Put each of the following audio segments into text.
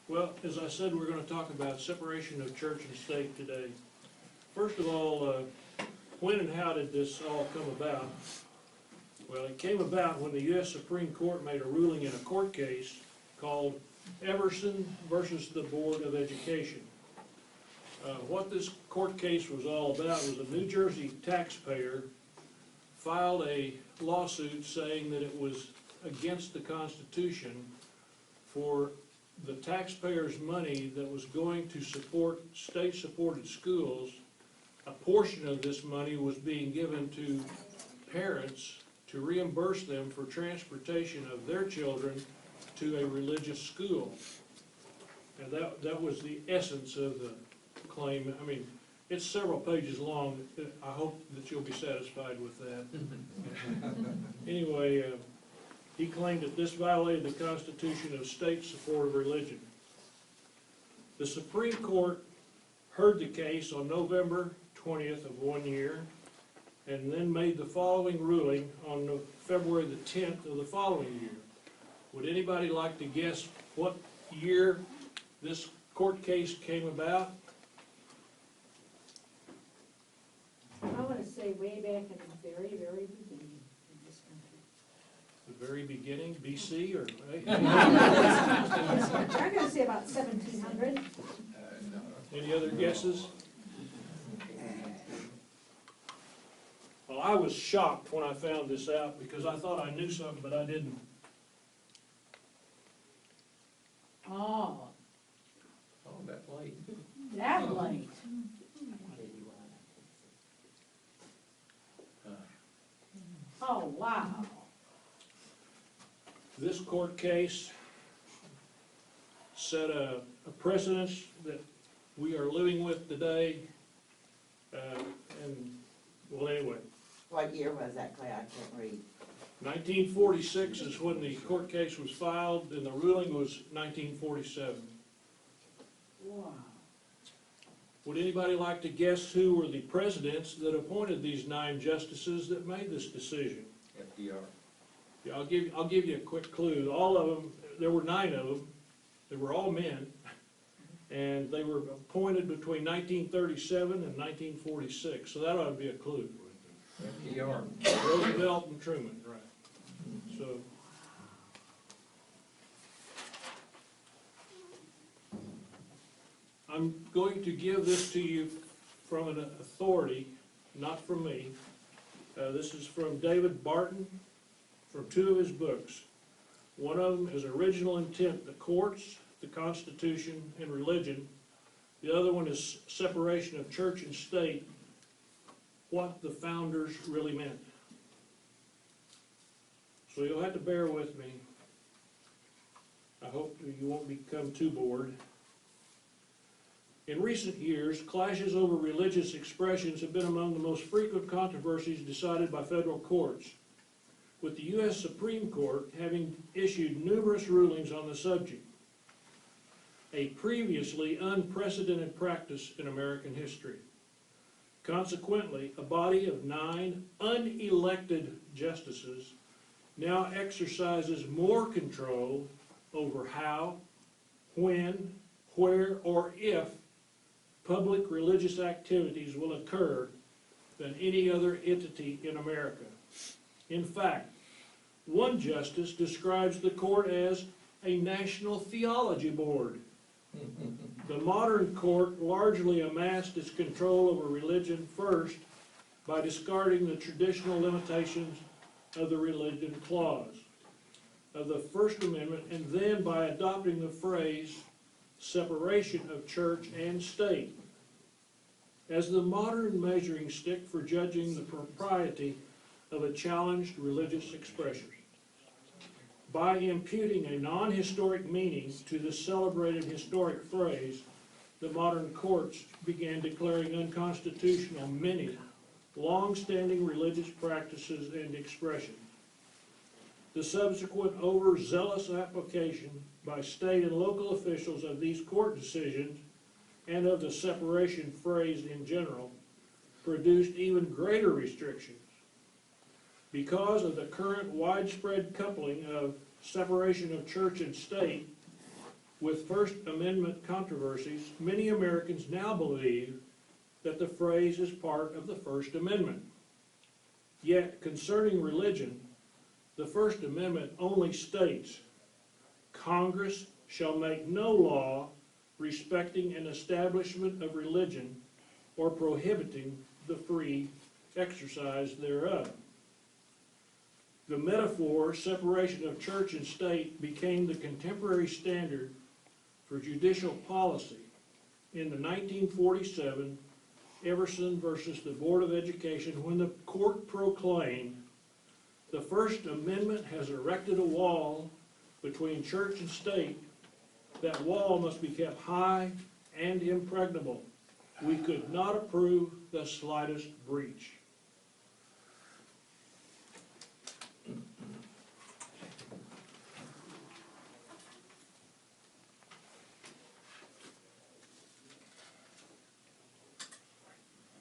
Well, as I said, we're going to talk about separation of church and state today. First of all, when and how did this all come about? Well, it came about when the U.S. Supreme Court made a ruling in a court case called Everson versus the Board of Education. What this court case was all about was a New Jersey taxpayer filed a lawsuit saying that it was against the Constitution for the taxpayers' money that was going to support state-supported schools. A portion of this money was being given to parents to reimburse them for transportation of their children to a religious school. And that was the essence of the claim. I mean, it's several pages long. I hope that you'll be satisfied with that. Anyway, he claimed that this violated the Constitution of state support of religion. The Supreme Court heard the case on November 20th of one year, and then made the following ruling on February the 10th of the following year. Would anybody like to guess what year this court case came about? I want to say way back at the very, very beginning of this country. The very beginning, BC, or? I'm going to say about 1700. Any other guesses? Well, I was shocked when I found this out because I thought I knew something, but I didn't. Oh, Oh, that late. that late. Oh, wow. This court case set a precedence that we are living with today. And, well, anyway, What year was that, Clay? I can't read. 1946 is when the court case was filed, and the ruling was 1947. Wow. Would anybody like to guess who were the presidents that appointed these 9 justices that made this decision? FDR. Yeah, I'll give you a quick clue. All of them, there were 9 of them. They were all men, and they were appointed between 1937 and 1946. So that ought to be a clue. FDR. Roosevelt and Truman, right? So. I'm going to give this to you from an authority, not from me. This is from David Barton, from 2 of his books. One of them is Original Intent, the Courts, the Constitution, and Religion. The other one is Separation of Church and State, what the founders really meant. So you'll have to bear with me. I hope you won't become too bored. In recent years, clashes over religious expressions have been among the most frequent controversies decided by federal courts, with the U.S. Supreme Court having issued numerous rulings on the subject, a previously unprecedented practice in American history. Consequently, a body of 9 unelected justices now exercises more control over how, when, where, or if public religious activities will occur than any other entity in America. In fact, one justice describes the court as a national theology board. The modern court largely amassed its control over religion first by discarding the traditional limitations of the religion clause of the First Amendment, and then by adopting the phrase separation of church and state as the modern measuring stick for judging the propriety of a challenged religious expression. By imputing a non-historic meaning to the celebrated historic phrase, the modern courts began declaring unconstitutional many long-standing religious practices and expressions. The subsequent overzealous application by state and local officials of these court decisions and of the separation phrase in general produced even greater restrictions. Because of the current widespread coupling of separation of church and state, With First Amendment controversies, many Americans now believe that the phrase is part of the First Amendment. Yet, concerning religion, the First Amendment only states, Congress shall make no law respecting an establishment of religion or prohibiting the free exercise thereof. The metaphor, separation of church and state, became the contemporary standard for judicial policy in the 1947 Everson versus the Board of Education, when the court proclaimed, the First Amendment has erected a wall between church and state. That wall must be kept high and impregnable. We could not approve the slightest breach.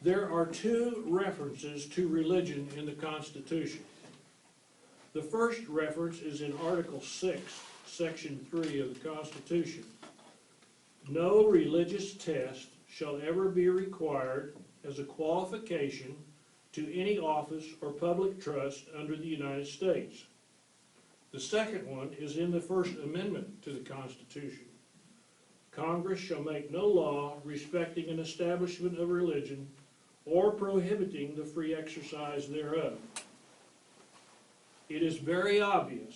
There are two references to religion in the Constitution. The first reference is in Article 6, Section 3 of the Constitution. No religious test shall ever be required as a qualification to any office or public trust under the United States. The second one is in the First Amendment to the Constitution. Congress shall make no law respecting an establishment of religion or prohibiting the free exercise thereof. It is very obvious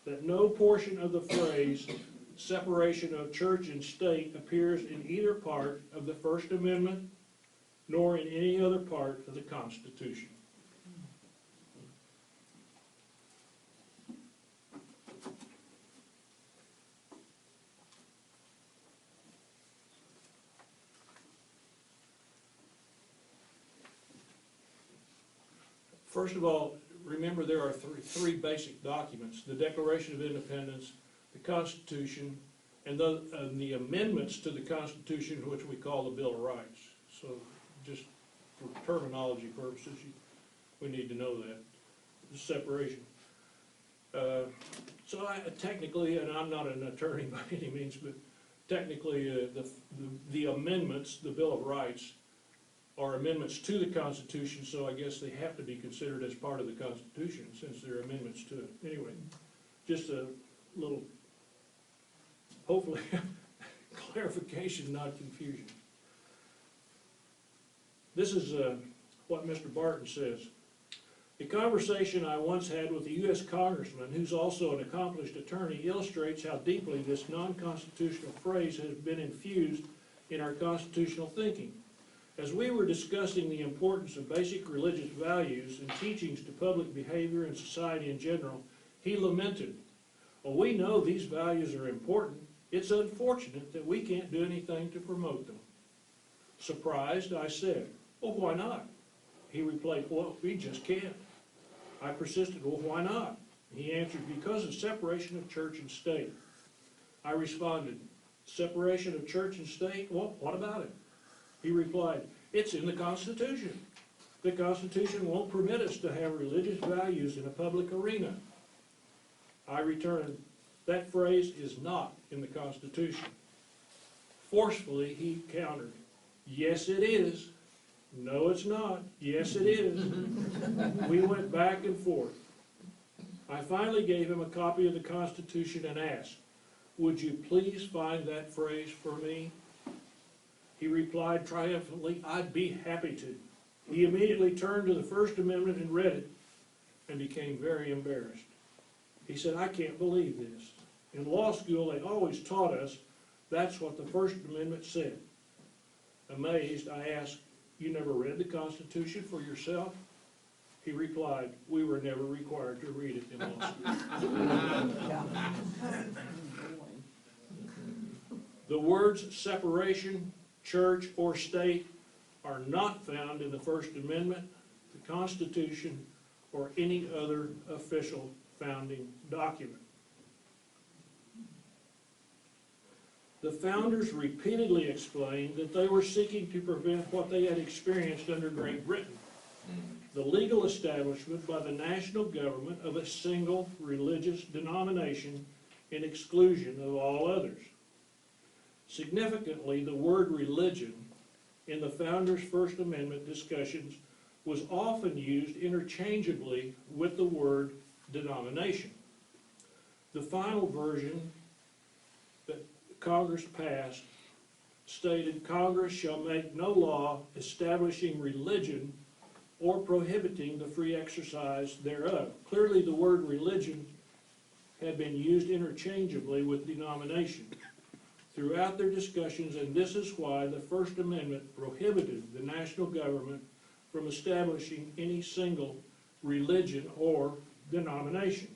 that no portion of the phrase separation of church and state appears in either part of the First Amendment nor in any other part of the Constitution. First of all, remember there are three basic documents: the Declaration of Independence, the Constitution, and the amendments to the Constitution, which we call the Bill of Rights. So just for terminology purposes, we need to know that, the separation. So technically, and I'm not an attorney by any means, but technically the amendments, the Bill of Rights, are amendments to the Constitution, so I guess they have to be considered as part of the Constitution since they're amendments to it. Anyway, just a little, hopefully, clarification, not confusion. This is what Mr. Barton says. A conversation I once had with a U.S. congressman who's also an accomplished attorney illustrates how deeply this non-constitutional phrase has been infused in our constitutional thinking. As we were discussing the importance of basic religious values and teachings to public behavior and society in general, he lamented, "Well, we know these values are important. It's unfortunate that we can't do anything to promote them." Surprised, I said, "Well, why not?" He replied, "Well, we just can't." I persisted, "Well, why not?" He answered, "Because of separation of church and state." I responded, "Separation of church and state? Well, what about it?" He replied, "It's in the Constitution. The Constitution won't permit us to have religious values in a public arena." I returned, "That phrase is not in the Constitution." Forcefully, he countered, "Yes, it is." "No, it's not." "Yes, it is." We went back and forth. I finally gave him a copy of the Constitution and asked, "Would you please find that phrase for me?" He replied triumphantly, "I'd be happy to." He immediately turned to the First Amendment and read it and became very embarrassed. He said, "I can't believe this. In law school, they always taught us that's what the First Amendment said." Amazed, I asked, "You never read the Constitution for yourself?" He replied, "We were never required to read it in law school." The words separation, church, or state are not found in the First Amendment, the Constitution, or any other official founding document. The founders repeatedly explained that they were seeking to prevent what they had experienced under Great Britain, the legal establishment by the national government of a single religious denomination in exclusion of all others. Significantly, the word religion in the Founders' First Amendment discussions was often used interchangeably with the word denomination. The final version that Congress passed stated, Congress shall make no law establishing religion or prohibiting the free exercise thereof. Clearly, the word religion had been used interchangeably with denomination throughout their discussions, and this is why the First Amendment prohibited the national government from establishing any single religion or denomination.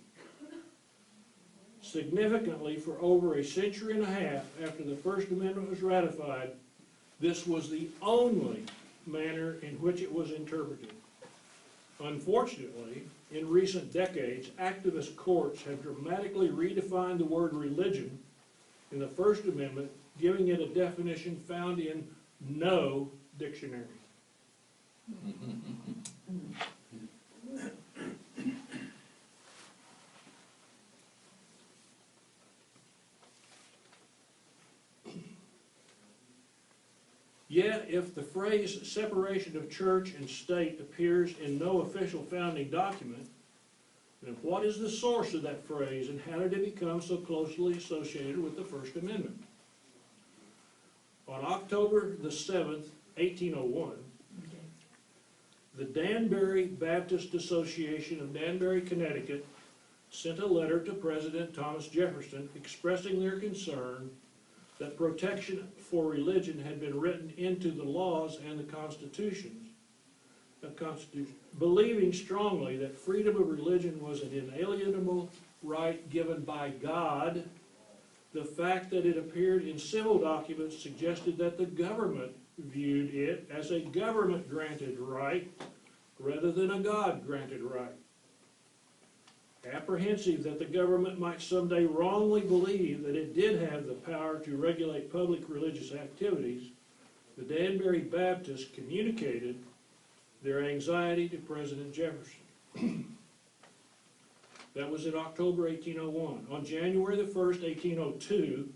Significantly, for over a century and a half after the First Amendment was ratified, this was the only manner in which it was interpreted. Unfortunately, in recent decades, activist courts have dramatically redefined the word religion in the First Amendment, giving it a definition found in no dictionary. Yet, if the phrase separation of church and state appears in no official founding document, then what is the source of that phrase, and how did it become so closely associated with the First Amendment? On October the 7th, 1801, the Danbury Baptist Association of Danbury, Connecticut, sent a letter to President Thomas Jefferson expressing their concern that protection for religion had been written into the laws and the Constitution, believing strongly that freedom of religion was an inalienable right given by God. The fact that it appeared in civil documents suggested that the government viewed it as a government-granted right rather than a God-granted right. Apprehensive that the government might someday wrongly believe that it did have the power to regulate public religious activities, the Danbury Baptists communicated their anxiety to President Jefferson. That was in October 1801. On January the 1st, 1802,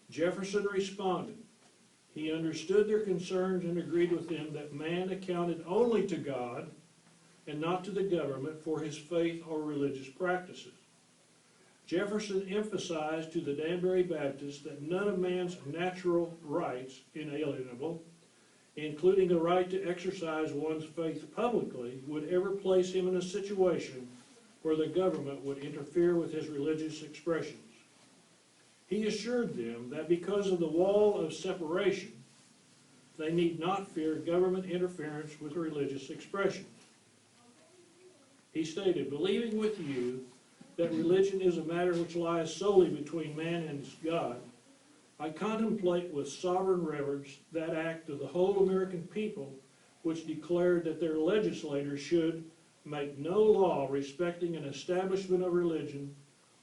Jefferson responded. He understood their concerns and agreed with them that man accounted only to God and not to the government for his faith or religious practices. Jefferson emphasized to the Danbury Baptists that none of man's natural rights, inalienable, including the right to exercise one's faith publicly, would ever place him in a situation where the government would interfere with his religious expressions. He assured them that because of the wall of separation, they need not fear government interference with religious expressions. He stated, believing with you that religion is a matter which lies solely between man and his God, I contemplate with sovereign reverence that act of the whole American people which declared that their legislators should make no law respecting an establishment of religion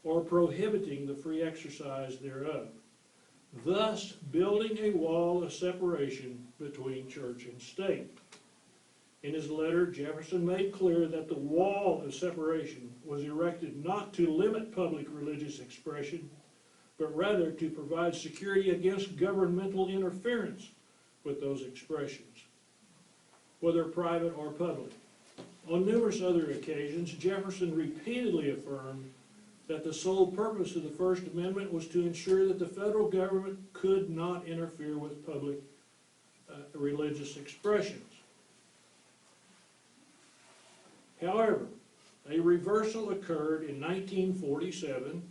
or prohibiting the free exercise thereof, thus building a wall of separation between church and state. In his letter, Jefferson made clear that the wall of separation was erected not to limit public religious expression, but rather to provide security against governmental interference with those expressions, whether private or public. On numerous other occasions, Jefferson repeatedly affirmed that the sole purpose of the First Amendment was to ensure that the federal government could not interfere with public religious expressions. However, a reversal occurred in 1947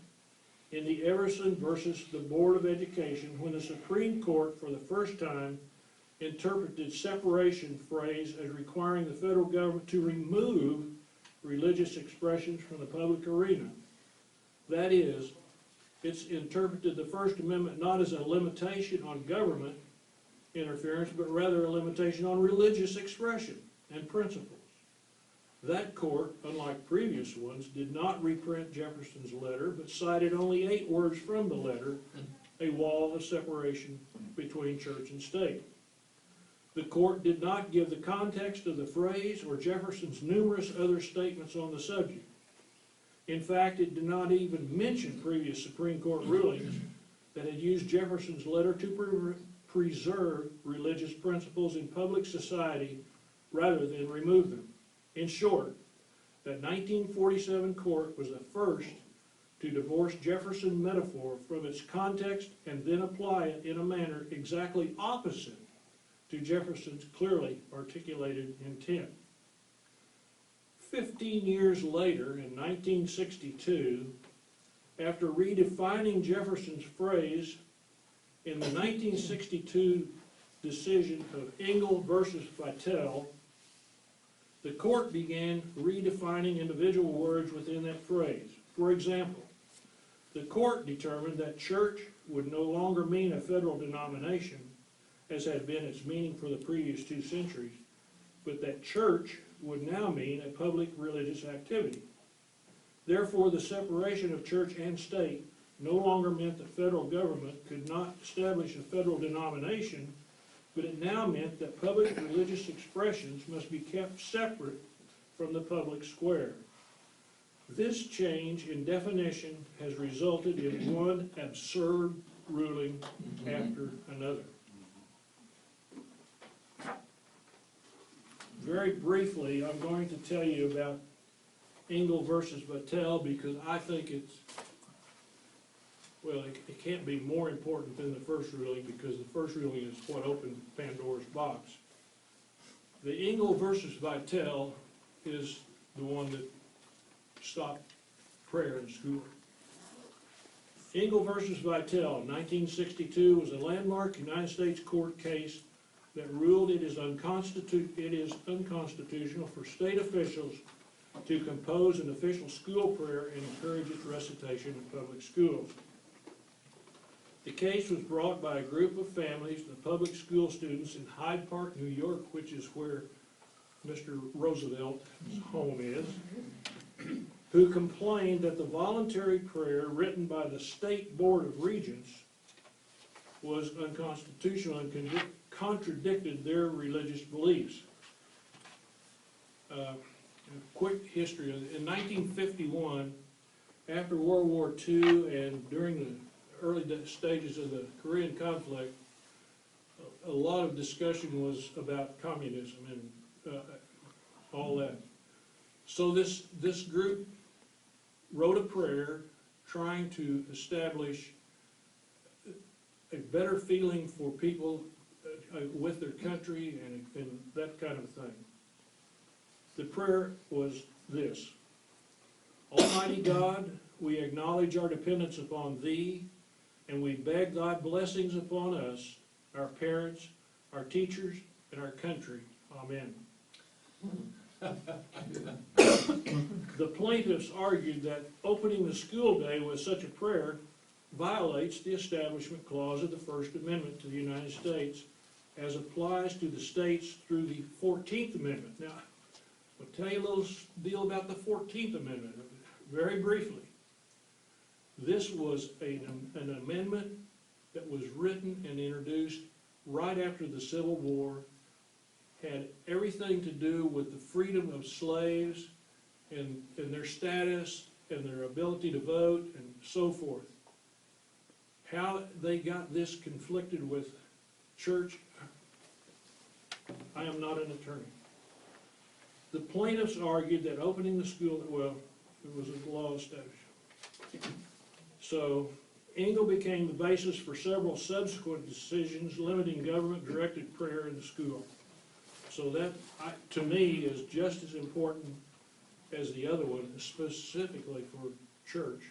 in the Everson versus the Board of Education when the Supreme Court for the first time interpreted separation phrase as requiring the federal government to remove religious expressions from the public arena. That is, it's interpreted the First Amendment not as a limitation on government interference, but rather a limitation on religious expression and principles. That court, unlike previous ones, did not reprint Jefferson's letter, but cited only 8 words from the letter, a wall of separation between church and state. The court did not give the context of the phrase or Jefferson's numerous other statements on the subject. In fact, it did not even mention previous Supreme Court rulings that had used Jefferson's letter to preserve religious principles in public society rather than remove them. In short, that 1947 court was the first to divorce Jefferson metaphor from its context and then apply it in a manner exactly opposite to Jefferson's clearly articulated intent. 15 years later, in 1962, after redefining Jefferson's phrase in the 1962 decision of Engel versus Vitale, the court began redefining individual words within that phrase. For example, the court determined that church would no longer mean a federal denomination, as had been its meaning for the previous 2 centuries, but that church would now mean a public religious activity. Therefore, the separation of church and state no longer meant that federal government could not establish a federal denomination, but it now meant that public religious expressions must be kept separate from the public square. This change in definition has resulted in one absurd ruling after another. Very briefly, I'm going to tell you about Engel versus Vitale because I think it's, well, it can't be more important than the first ruling because the first ruling is what opened Pandora's box. The Engel versus Vitale is the one that stopped prayer in school. Engel versus Vitale, 1962, was a landmark United States court case that ruled it is unconstitutional for state officials to compose an official school prayer and encourage its recitation in public schools. The case was brought by a group of families, the public school students in Hyde Park, New York, which is where Mr. Roosevelt's home is, who complained that the voluntary prayer written by the State Board of Regents was unconstitutional and contradicted their religious beliefs. Quick history. In 1951, after World War II and during the early stages of the Korean conflict, a lot of discussion was about communism and all that. So this group wrote a prayer trying to establish a better feeling for people with their country and that kind of thing. The prayer was this: Almighty God, we acknowledge our dependence upon Thee, and we beg Thy blessings upon us, our parents, our teachers, and our country. Amen. The plaintiffs argued that opening the school day with such a prayer violates the Establishment Clause of the First Amendment to the United States as applies to the states through the 14th Amendment. Now, I'll tell you a little deal about the 14th Amendment, very briefly. This was an amendment that was written and introduced right after the Civil War, had everything to do with the freedom of slaves and their status and their ability to vote and so forth. How they got this conflicted with church, I am not an attorney. The plaintiffs argued that opening the school, well, it was a law established. So Engel became the basis for several subsequent decisions limiting government-directed prayer in the school. So that, to me, is just as important as the other one, specifically for church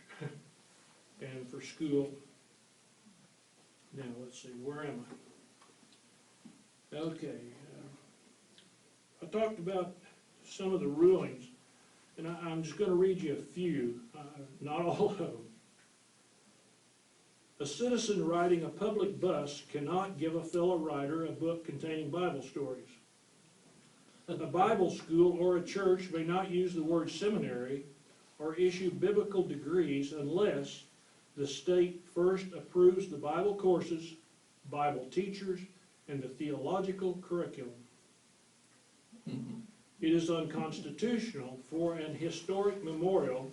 and for school. Now, let's see, where am I? Okay. I talked about some of the rulings, and I'm just going to read you a few, not all of them. A citizen riding a public bus cannot give a fellow rider a book containing Bible stories. A Bible school or a church may not use the word seminary or issue biblical degrees unless the state first approves the Bible courses, Bible teachers, and the theological curriculum. It is unconstitutional for an historic memorial,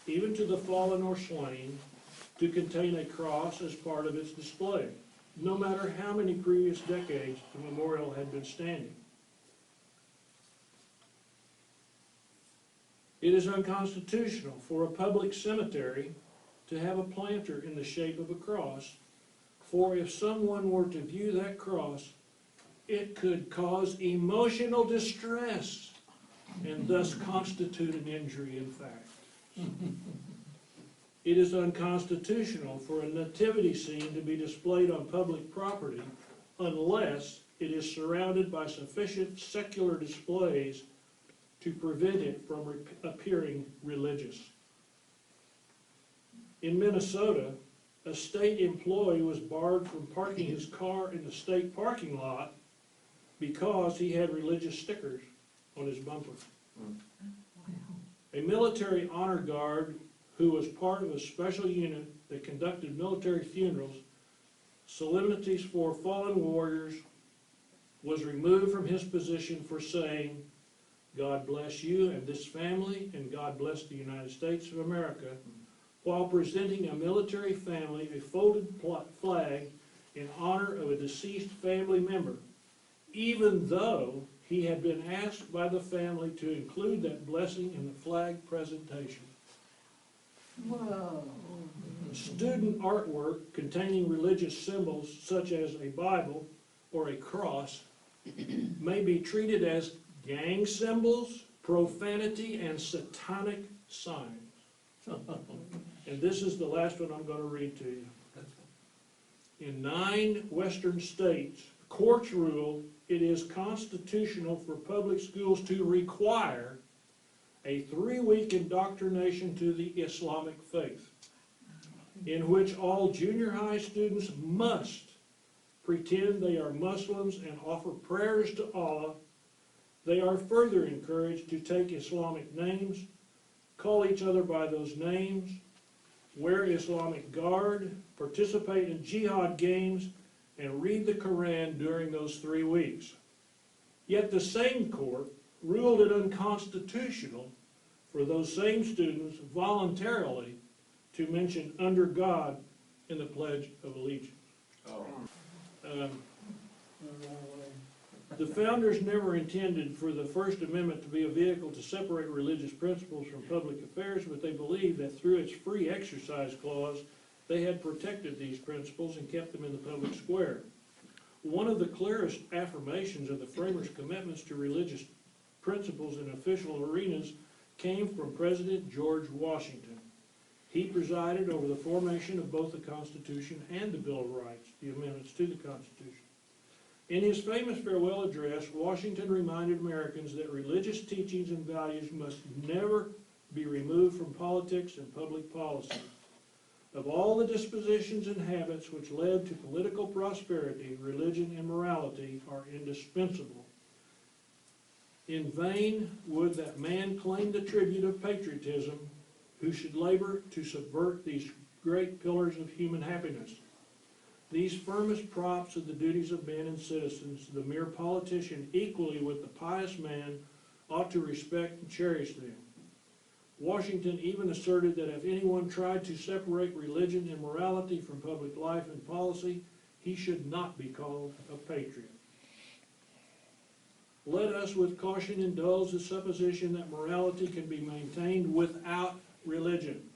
even to the fallen or slain, to contain a cross as part of its display, no matter how many previous decades the memorial had been standing. It is unconstitutional for a public cemetery to have a planter in the shape of a cross, for if someone were to view that cross, it could cause emotional distress and thus constitute an injury in fact. It is unconstitutional for a nativity scene to be displayed on public property unless it is surrounded by sufficient secular displays to prevent it from appearing religious. In Minnesota, a state employee was barred from parking his car in the state parking lot because he had religious stickers on his bumper. A military honor guard who was part of a special unit that conducted military funerals, solemnities for fallen warriors, was removed from his position for saying, "God bless you and this family, and God bless the United States of America," while presenting a military family a folded flag in honor of a deceased family member, even though he had been asked by the family to include that blessing in the flag presentation. Whoa. Student artwork containing religious symbols such as a Bible or a cross may be treated as gang symbols, profanity, and satanic signs. And this is the last one I'm going to read to you. In 9 western states, courts rule it is constitutional for public schools to require a 3-week indoctrination to the Islamic faith, in which all junior high students must pretend they are Muslims and offer prayers to Allah. They are further encouraged to take Islamic names, call each other by those names, wear Islamic garb, participate in jihad games, and read the Quran during those 3 weeks. Yet the same court ruled it unconstitutional for those same students voluntarily to mention "under God" in the Pledge of Allegiance. The founders never intended for the First Amendment to be a vehicle to separate religious principles from public affairs, but they believed that through its free exercise clause, they had protected these principles and kept them in the public square. One of the clearest affirmations of the framers' commitments to religious principles in official arenas came from President George Washington. He presided over the formation of both the Constitution and the Bill of Rights, the amendments to the Constitution. In his famous farewell address, Washington reminded Americans that religious teachings and values must never be removed from politics and public policy. Of all the dispositions and habits which led to political prosperity, religion and morality are indispensable. In vain would that man claim the tribute of patriotism who should labor to subvert these great pillars of human happiness. These firmest props of the duties of men and citizens, the mere politician, equally with the pious man, ought to respect and cherish them. Washington even asserted that if anyone tried to separate religion and morality from public life and policy, he should not be called a patriot. Let us with caution indulge the supposition that morality can be maintained without religion.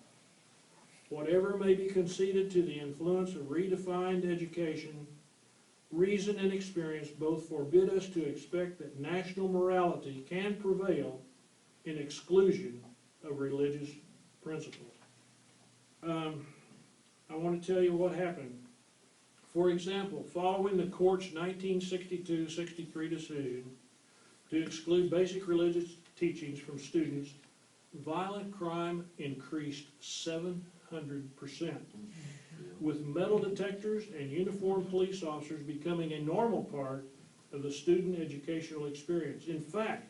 Whatever may be conceded to the influence of redefined education, reason and experience both forbid us to expect that national morality can prevail in exclusion of religious principles. I want to tell you what happened. For example, following the court's 1962-63 decision to exclude basic religious teachings from students, violent crime increased 700%, with metal detectors and uniformed police officers becoming a normal part of the student educational experience. In fact,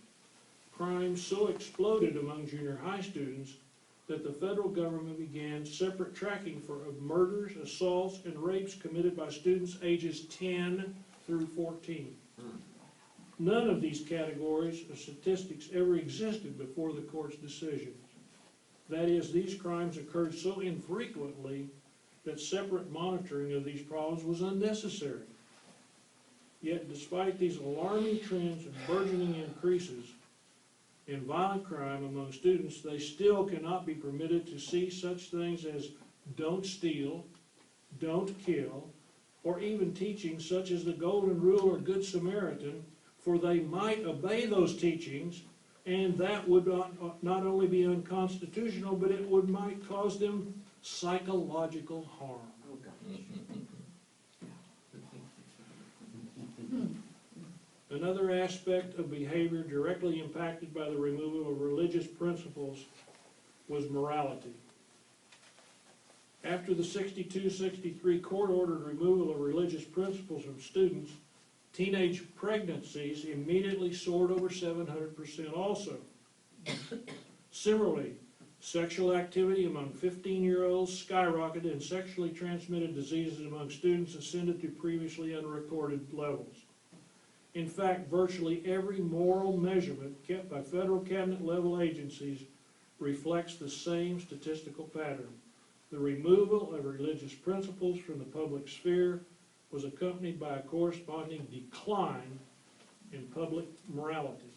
crime so exploded among junior high students that the federal government began separate tracking for murders, assaults, and rapes committed by students ages 10 through 14. None of these categories of statistics ever existed before the court's decision. That is, these crimes occurred so infrequently that separate monitoring of these problems was unnecessary. Yet despite these alarming trends and burgeoning increases in violent crime among students, they still cannot be permitted to see such things as don't steal, don't kill, or even teachings such as the Golden Rule or Good Samaritan, for they might obey those teachings, and that would not only be unconstitutional, but it might cause them psychological harm. Oh, gosh. Another aspect of behavior directly impacted by the removal of religious principles was morality. After the 62-63 court-ordered removal of religious principles from students, teenage pregnancies immediately soared over 700% also. Similarly, sexual activity among 15-year-olds skyrocketed and sexually transmitted diseases among students ascended to previously unrecorded levels. In fact, virtually every moral measurement kept by federal cabinet level agencies reflects the same statistical pattern. The removal of religious principles from the public sphere was accompanied by a corresponding decline in public morality.